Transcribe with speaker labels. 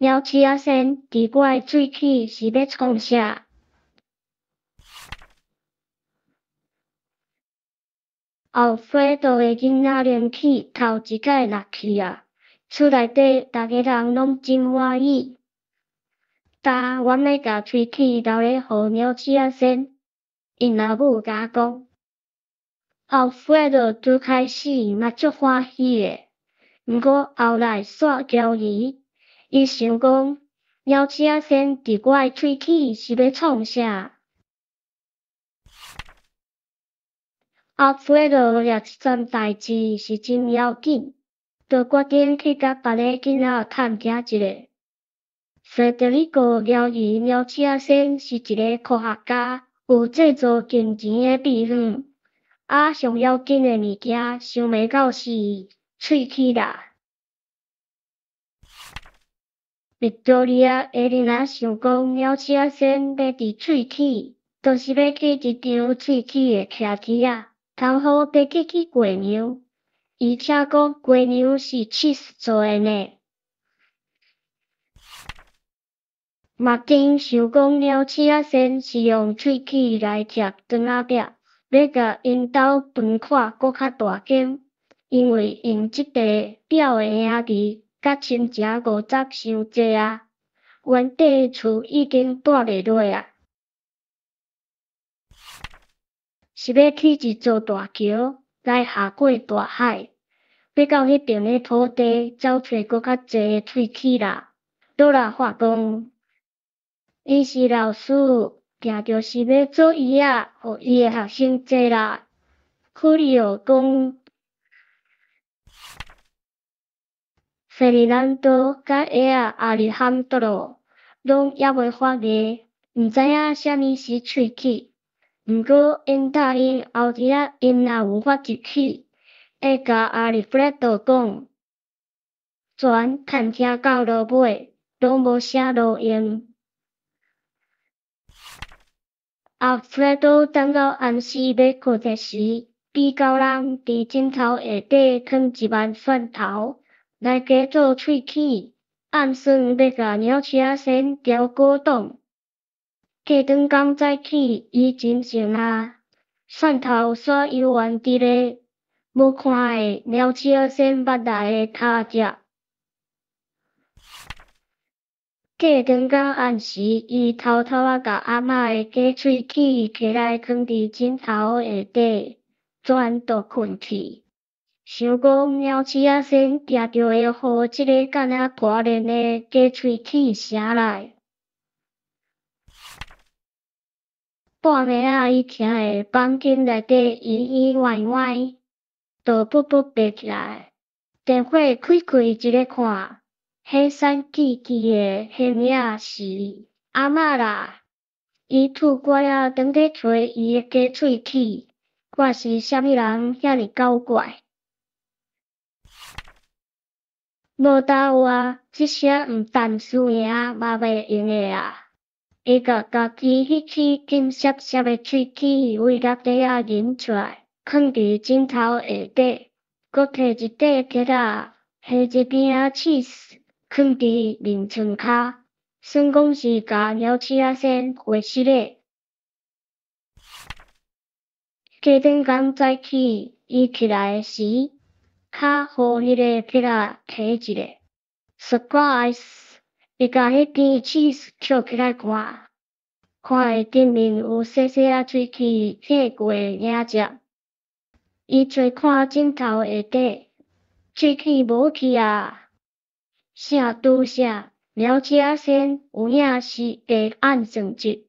Speaker 1: 鸟鼠仔先伫我诶喙齿是要创啥？后悔倒诶囡仔连起头一摆落去啊！厝内底逐个人拢真欢喜。阮要甲喙齿留咧互鸟鼠仔先，因老母甲我讲。后悔倒拄开始嘛足欢喜诶，毋过后来煞骄疑，伊想讲鸟鼠仔先伫我诶喙齿是要创啥？后悔倒掠即桩代志是真要紧，就决定去甲别个囡仔探听一下。费德里哥了伊鸟鼠仔先是一个科学家，有制作金钱诶秘方，上要紧诶物件想袂到是喙齿啦。维多利亚下日仔想讲鸟鼠仔先要伫喙齿，就是要去一张喙齿诶徛梯仔，头好爬去过娘。伊听讲过娘是 cheese 做诶呢。马丁想讲鸟鼠仔先是用喙齿来夹长仔饼，要甲因兜饭看搁较大间，因为因即块表诶兄弟甲亲情50伤济啊，原底厝已经住袂落啊，是要起一座大桥来下过大海，要到迄边诶土地找找搁较济诶喙齿啦。倒来发讲。伊是老师，定就是要做医仔，互伊诶学生济啦。库里奥讲，费尔南多甲儿仔阿里罕多罗拢还未发芽，毋知影啥物是喙齿。毋过因答应后日仔因若有发入去，会甲阿里弗雷多讲。全探听到落尾，拢无啥路用。阿弗雷多等到暗时要困诶时，比高人伫枕头下底藏一万蒜头，来加做喙齿，暗算要甲鸟鼠仔先调果冻。过顿工早起，伊真想啊，蒜头煞犹原伫咧，无看诶鸟鼠仔先捌来诶头只。过顿到暗时，伊偷偷甲阿嬷诶假喙齿摕来藏伫枕头下底，全都困去。想讲鸟鼠仔先定着会互即个敢若大人诶假喙齿醒来。半暝仔，伊听会房间内底咿咿歪歪，就噗噗爬起来，电火开开一个看。迄闪记记诶形影是阿嬷啦，伊拄乖仔转去找伊诶假喙齿，我是啥物人遐尼搞怪？无答话，即些毋但输赢嘛袂用诶啊！伊甲家己迄支金闪闪诶喙齿为甲底仔认出来，藏伫枕头下底，搁摕一块铁仔下一边仔cheese。藏伫面床骹，算讲是甲鸟鼠仔先会失诶。过顿工早起，伊起来时，骹互迄个铁仔摕一个 surprise， 伊甲迄片 cheese 捡起来看，看会顶面有细细仔喙齿刻过影只。伊找看枕头下底，喙齿无去啊！啥拄啥？鸟鼠仔先有影是会暗算一。